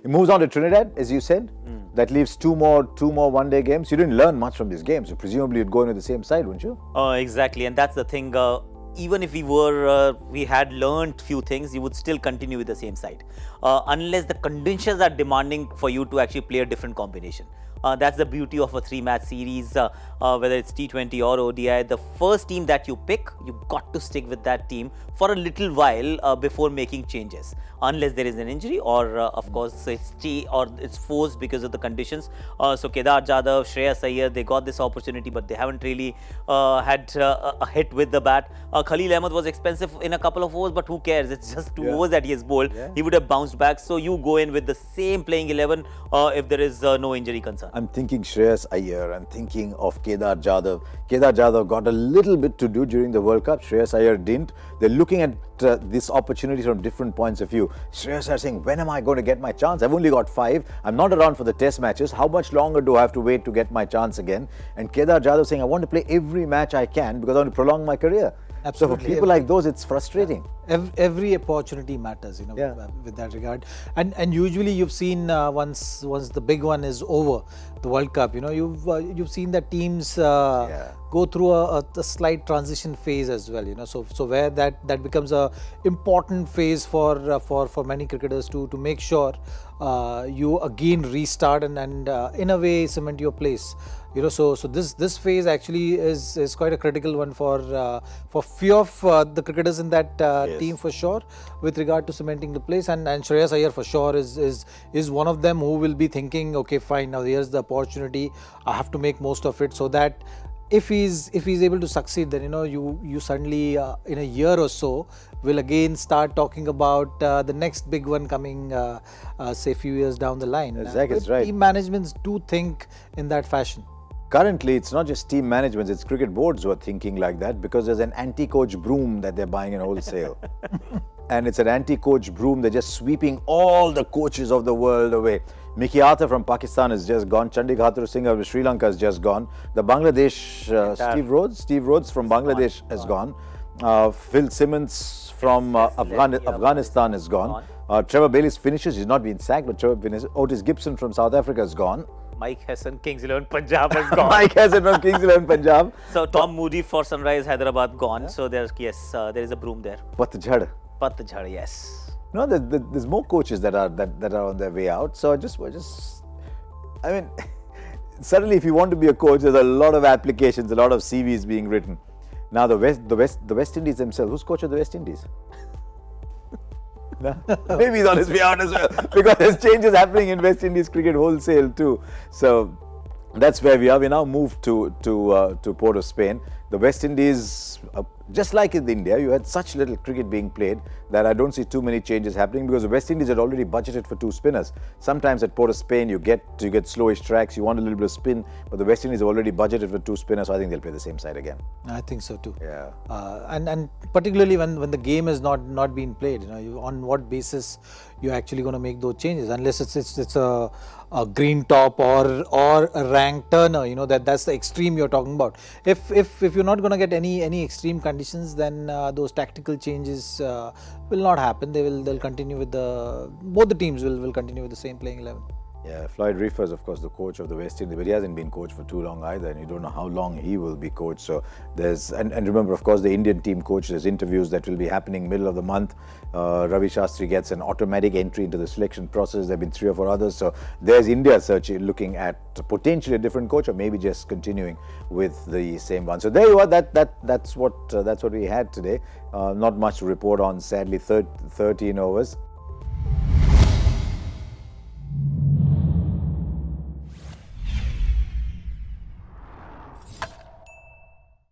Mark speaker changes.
Speaker 1: He moves on to Trinidad, as you said. That leaves two more one-day games. You didn't learn much from these games. So presumably you'd go in with the same side, wouldn't you?
Speaker 2: Exactly, and that's the thing. Even if we had learned few things, you would still continue with the same side, unless the conditions are demanding for you to actually play a different combination. That's the beauty of a 3-match series, whether it's T20 or ODI. The first team that you pick, you've got to stick with that team for a little while before making changes, unless there is an injury or of course it's forced because of the conditions. So Kedar Jadhav, Shreyas Iyer, they got this opportunity, but they haven't really had a hit with the bat. Khalil Ahmed was expensive in a couple of overs, but who cares? It's just 2 overs that he has bowled. He would have bounced back. So you go in with the same playing 11 if there is no injury concern.
Speaker 1: I'm thinking Shreyas Iyer. I'm thinking of Kedar Jadhav. Kedar Jadhav got a little bit to do during the World Cup. Shreyas Iyer didn't. They're looking at this opportunity from different points of view. Shreyas Iyer saying, when am I going to get my chance? I've only got 5. I'm not around for the test matches. How much longer do I have to wait to get my chance again? And Kedar Jadhav saying, I want to play every match I can because I want to prolong my career.
Speaker 3: Absolutely.
Speaker 1: So for people like those, it's frustrating.
Speaker 3: Every opportunity matters, with that regard. And usually you've seen once the big one is over, the World Cup, you've seen that teams go through a slight transition phase as well, So where that becomes a important phase for many cricketers to make sure you again restart and in a way cement your place. So this phase actually is quite a critical one for few of the cricketers in that team for sure, with regard to cementing the place. And Shreyas Iyer for sure is one of them who will be thinking, okay, fine, now here's the opportunity. I have to make most of it, so that if he's able to succeed, then you suddenly in a year or so will again start talking about the next big one coming, say a few years down the line.
Speaker 1: Zach is right.
Speaker 3: Team managements do think in that fashion.
Speaker 1: Currently, it's not just team management, it's cricket boards who are thinking like that, because there's an anti-coach broom that they're buying in wholesale. And it's an anti-coach broom. They're just sweeping all the coaches of the world away. Mickey Arthur from Pakistan is just gone. Chandigarh Singh of Sri Lanka is just gone. The Bangladesh, Steve Rhodes from Bangladesh has gone. Phil Simmons from Afghanistan is gone. Trevor Bayliss finishes. He's not been sacked, but Trevor finishes. Otis Gibson from South Africa is gone.
Speaker 2: Mike Hesson, Kings 11 Punjab has gone.
Speaker 1: Mike Hesson from Kings 11 Punjab.
Speaker 2: So Tom Moody for Sunrise Hyderabad gone. So there is a broom there.
Speaker 1: Patjhad,
Speaker 2: yes.
Speaker 1: No, there's more coaches that are on their way out. So I mean, suddenly if you want to be a coach, there's a lot of applications, a lot of CVs being written. Now the West Indies themselves. Who's coach of the West Indies? No? Maybe he's on his way out as well, because there's changes happening in West Indies cricket wholesale too. So that's where we are. We now move to Port of Spain. The West Indies, just like in India, you had such little cricket being played that I don't see too many changes happening, because the West Indies had already budgeted for 2 spinners. Sometimes at Port of Spain you get slowish tracks, you want a little bit of spin, but the West Indies have already budgeted for 2 spinners, so I think they'll play the same side again.
Speaker 3: I think so too.
Speaker 1: Yeah.
Speaker 3: And particularly when the game is not being played, on what basis you're actually going to make those changes, unless it's a green top or a rank turner, that's the extreme you're talking about. If you're not going to get any extreme conditions, then those tactical changes will not happen. They'll continue with both the teams will continue with the same playing 11.
Speaker 1: Yeah, Floyd Reefer is of course the coach of the West Indies, but he hasn't been coach for too long either, and you don't know how long he will be coach. So and remember, of course, the Indian team coach, there's interviews that will be happening middle of the month. Ravi Shastri gets an automatic entry into the selection process. There have been 3 or 4 others. So there's India looking at potentially a different coach, or maybe just continuing with the same one. So there you are. That's what we had today. Not much to report on, sadly. 13 overs.